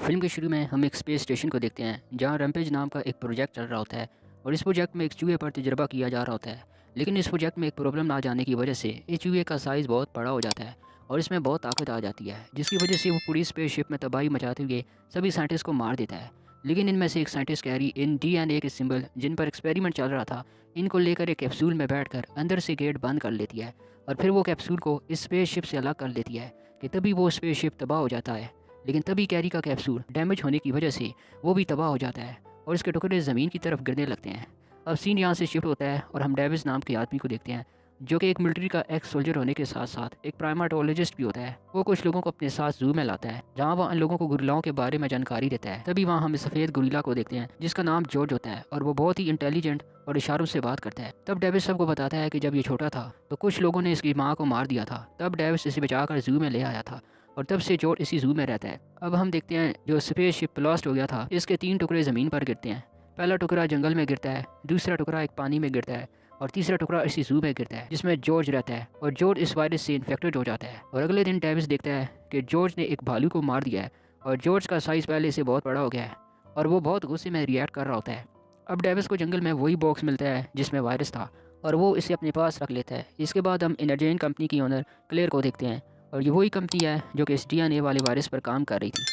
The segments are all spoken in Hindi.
फिल्म के शुरू में हम एक स्पेस स्टेशन को देखते हैं जहां रैम्पेज नाम का एक प्रोजेक्ट चल रहा होता है और इस प्रोजेक्ट में एक चूहे पर तजर्बा किया जा रहा होता है। लेकिन इस प्रोजेक्ट में एक प्रॉब्लम ना जाने की वजह से इस चूहे का साइज़ बहुत बड़ा हो जाता है और इसमें बहुत ताकत आ जाती है, जिसकी वजह से वो पूरी स्पेसशिप में तबाही मचाते हुए सभी साइंटिस्ट को मार देता है। लेकिन इनमें से एक साइंटिस्ट कैरी इन DNA के सिंबल जिन पर एक्सपेरिमेंट चल रहा था, इनको लेकर एक कैप्सूल में बैठकर अंदर से गेट बंद कर लेती है और फिर वो कैप्सूल को इस स्पेसशिप से अलग कर लेती है कि तभी वो स्पेसशिप तबाह हो जाता है। लेकिन तभी कैरी का कैप्सूल डैमेज होने की वजह से वो भी तबाह हो जाता है और इसके टुकड़े ज़मीन की तरफ गिरने लगते हैं। अब सीन यहाँ से शिफ्ट होता है और हम डेविस नाम के आदमी को देखते हैं, जो कि एक मिलिट्री का एक्स सोल्जर होने के साथ साथ एक प्राइमेटोलॉजिस्ट भी होता है। वो कुछ लोगों को अपने साथ जू में लाता है जहाँ वह इन लोगों को गुरिल्लाओं के बारे में जानकारी देता है। तभी वहाँ हम सफ़ेद गुरिल्ला को देखते हैं जिसका नाम जॉर्ज होता है और वो बहुत ही इंटेलिजेंट और इशारों से बात करता है। तब डेविस सबको बताता है कि जब ये छोटा था तो कुछ लोगों ने इसकी माँ को मार दिया था, तब डेविस इसे बचाकर जू में ले आया था और तब से जॉर्ज इसी जू में रहता है। अब हम देखते हैं जो स्पेसशिप ब्लास्ट हो गया था, इसके 3 टुकड़े ज़मीन पर गिरते हैं। पहला टुकड़ा जंगल में गिरता है, दूसरा टुकड़ा एक पानी में गिरता है और तीसरा टुकड़ा इसी जू में गिरता है जिसमें जॉर्ज रहता है और जॉर्ज इस वायरस से इन्फेक्टेड हो जाता है। और अगले दिन डेविस देखता है कि जॉर्ज ने एक भालू को मार दिया है और जॉर्ज का साइज़ पहले से बहुत बड़ा हो गया है और वो बहुत गुस्से में रिएक्ट कर रहा होता है। अब डेविस को जंगल में वही बॉक्स मिलता है जिसमें वायरस था और वो इसे अपने पास रख लेता है। इसके बाद हम इनरजेन कंपनी की ओनर क्लेयर को देखते हैं और ये वही कंपनी है जो कि इस DNA वाले वायरस पर काम कर रही थी।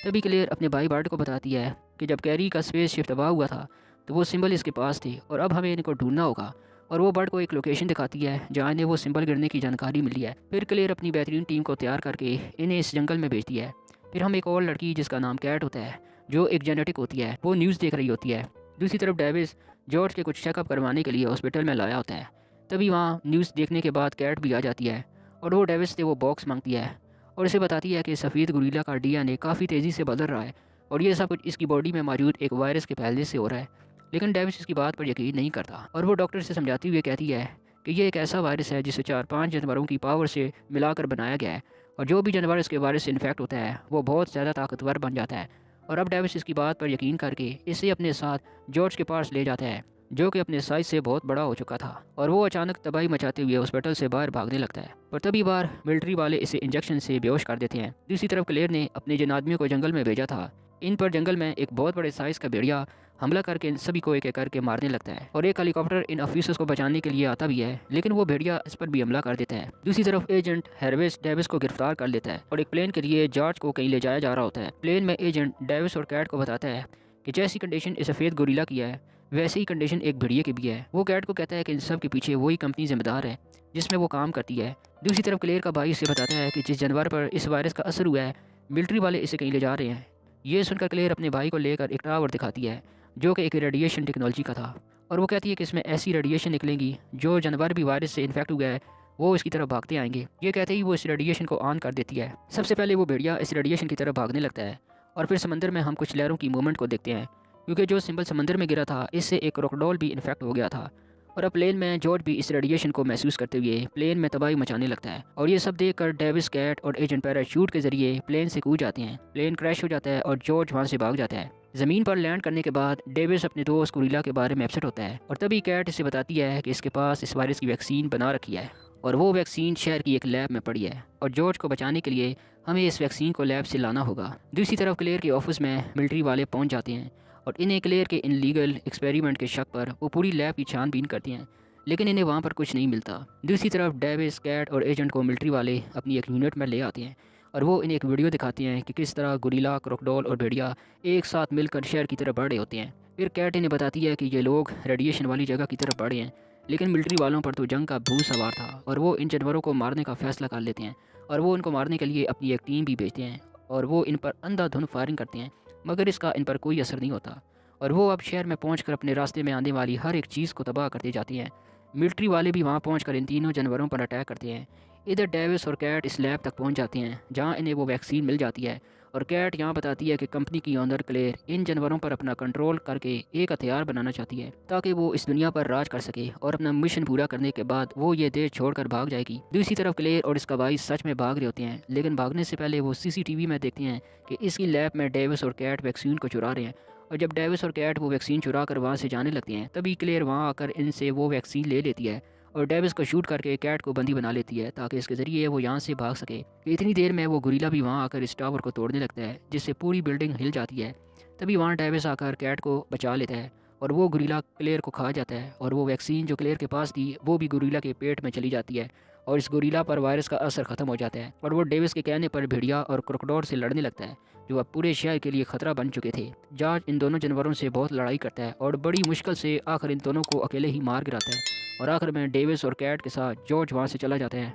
तभी क्लेयर अपने भाई बर्ट को बताती है कि जब कैरी का स्पेस शिप तबाह हुआ था तो वो सिंबल इसके पास थे और अब हमें इनको ढूंढना होगा। और वो बर्ट को एक लोकेशन दिखाती है जहाँ इन्हें वो सिंबल गिरने की जानकारी मिली है। फिर क्लेयर अपनी बेहतरीन टीम को तैयार करके इन्हें इस जंगल में भेजती है। फिर हम एक और लड़की जिसका नाम कैट होता है, जो एक जेनेटिक होती है, वो न्यूज़ देख रही होती है। दूसरी तरफ डेविस जॉर्ज के कुछ चेकअप करवाने के लिए हॉस्पिटल में लाया होता है। तभी वहाँ न्यूज़ देखने के बाद कैट भी आ जाती है और वो डेविस से वो बॉक्स मांगती है और इसे बताती है कि सफ़ेद गुरिल्ला का DNA काफ़ी तेज़ी से बदल रहा है और ये सब कुछ इसकी बॉडी में मौजूद एक वायरस के फैलने से हो रहा है। लेकिन डेविस इसकी बात पर यकीन नहीं करता और वो डॉक्टर से समझाती हुए कहती है कि ये एक ऐसा वायरस है जिसे 4-5 जानवरों की पावर से मिलाकर बनाया गया है और जो भी जानवर इसके वायरस से इन्फेक्ट होता है वो बहुत ज़्यादा ताकतवर बन जाता है। और अब डेविस इसकी बात पर यकीन करके इसे अपने साथ जॉर्ज के पास ले जाता है, जो कि अपने साइज से बहुत बड़ा हो चुका था और वो अचानक तबाही मचाते हुए हॉस्पिटल से बाहर भागने लगता है। पर तभी बाहर मिलिट्री वाले इसे इंजेक्शन से बेहोश कर देते हैं। दूसरी तरफ क्लेयर ने अपने जिन आदमियों को जंगल में भेजा था, इन पर जंगल में एक बहुत बड़े साइज का भेड़िया हमला करके इन सभी को एक एक करके मारने लगता है और एक हेलीकॉप्टर इन ऑफिसर्स को बचाने के लिए आता भी है, लेकिन वो भेड़िया इस पर भी हमला कर देता है। दूसरी तरफ एजेंट हैरवेस डेविस को गिरफ्तार कर लेता है और एक प्लेन के लिए जॉर्ज को कहीं ले जाया जा रहा होता है। प्लेन में एजेंट डेविस और कैट को बताता है कि जैसी कंडीशन इस सफ़ेद गोरिल्ला की है वैसे ही कंडीशन एक भेड़िए की भी है। वो कैट को कहता है कि इन सब के पीछे वही कंपनी जिम्मेदार है जिसमें वो काम करती है। दूसरी तरफ क्लेयर का भाई इसे बताता है कि जिस जानवर पर इस वायरस का असर हुआ है मिलिट्री वाले इसे कहीं ले जा रहे हैं। ये सुनकर क्लेयर अपने भाई को लेकर एक टावर दिखाती है जो कि एक रेडिएशन टेक्नोलॉजी का था और वो कहती है कि इसमें ऐसी रेडिएशन निकलेंगी जो जानवर भी वायरस से इन्फेक्ट हुआ है वो इसकी तरफ भागते आएंगे। ये कहते ही वो इस रेडिएशन को ऑन कर देती है। सबसे पहले वो भेड़िया इस रेडिएशन की तरफ भागने लगता है और फिर समंदर में हम कुछ लहरों की मूवमेंट को देखते हैं, क्योंकि जो सिंबल समंदर में गिरा था इससे एक क्रोकोडाइल भी इन्फेक्ट हो गया था। और अब प्लेन में जॉर्ज भी इस रेडिएशन को महसूस करते हुए प्लेन में तबाही मचाने लगता है और ये सब देखकर डेविस, कैट और एजेंट पैराशूट के जरिए प्लेन से कूद जाते हैं। प्लेन क्रैश हो जाता है और जॉर्ज वहाँ से भाग जाता है। ज़मीन पर लैंड करने के बाद डेविस अपने दोस्त गुरिल्ला के बारे में अपसेट होता है और तभी कैट इसे बताती है कि इसके पास इस वायरस की वैक्सीन बना रखी है और वो वैक्सीन शहर की एक लैब में पड़ी है और जॉर्ज को बचाने के लिए हमें इस वैक्सीन को लैब से लाना होगा। दूसरी तरफ क्लेयर के ऑफिस में मिलिट्री वाले पहुंच जाते हैं और इन्हें क्लेयर के इनलीगल एक्सपेरिमेंट के शक पर वो पूरी लैब की छानबीन करती हैं, लेकिन इन्हें वहाँ पर कुछ नहीं मिलता। दूसरी तरफ डेविस, कैट और एजेंट को मिलिट्री वाले अपनी एक यूनिट में ले आते हैं और वो इन्हें एक वीडियो दिखाते हैं कि किस तरह गुरिल्ला, क्रोकोडाइल और भेड़िया एक साथ मिलकर शहर की तरफ बढ़ रहे होते हैं। फिर कैट इन्हें बताती है कि ये लोग रेडिएशन वाली जगह की तरफ बढ़ रहे हैं, लेकिन मिलिट्री वालों पर तो जंग का भूत सवार था और वो इन जानवरों को मारने का फैसला कर लेते हैं और वो उनको मारने के लिए अपनी एक टीम भी भेजते हैं और वो इन पर अंधाधुंध फायरिंग करते हैं, मगर इसका इन पर कोई असर नहीं होता और वो अब शहर में पहुंचकर अपने रास्ते में आने वाली हर एक चीज़ को तबाह करते जाती हैं। मिलिट्री वाले भी वहां पहुंचकर इन तीनों जानवरों पर अटैक करते हैं। इधर डेविस और कैट इस लैब तक पहुंच जाते हैं जहां इन्हें वो वैक्सीन मिल जाती है और कैट यहाँ बताती है कि कंपनी की ओनर क्लेयर इन जानवरों पर अपना कंट्रोल करके एक हथियार बनाना चाहती है ताकि वो इस दुनिया पर राज कर सके और अपना मिशन पूरा करने के बाद वो ये देश छोड़कर भाग जाएगी। दूसरी तरफ क्लेयर और इसका भाई सच में भाग रहे होते हैं, लेकिन भागने से पहले वो CCTV में देखते हैं कि इसकी लैब में डेविस और कैट वैक्सीन को चुरा रहे हैं और जब डेविस और कैट वो वैक्सीन चुरा कर वहाँ से जाने लगते हैं तभी क्लेयर वहाँ आकर इनसे वो वैक्सीन ले लेती है और डेविस को शूट करके कैट को बंदी बना लेती है ताकि इसके ज़रिए वो यहाँ से भाग सके। इतनी देर में वो गोरिल्ला भी वहाँ आकर इस टावर को तोड़ने लगता है, जिससे पूरी बिल्डिंग हिल जाती है। तभी वहाँ डेविस आकर कैट को बचा लेता है और वो गोरिल्ला क्लेयर को खा जाता है, और वो वैक्सीन जो क्लेयर के पास थी वो भी गोरिल्ला के पेट में चली जाती है और इस गोरिल्ला पर वायरस का असर ख़त्म हो जाता है। और वो डेविस के कहने पर भेड़िया और क्रोकोडाइल से लड़ने लगता है, जो अब पूरे शहर के लिए ख़तरा बन चुके थे। जॉर्ज इन दोनों जानवरों से बहुत लड़ाई करता है और बड़ी मुश्किल से आखिर इन दोनों को अकेले ही मार गिराता है, और आखिर में डेविस और कैट के साथ जॉर्ज वहाँ से चला जाता है।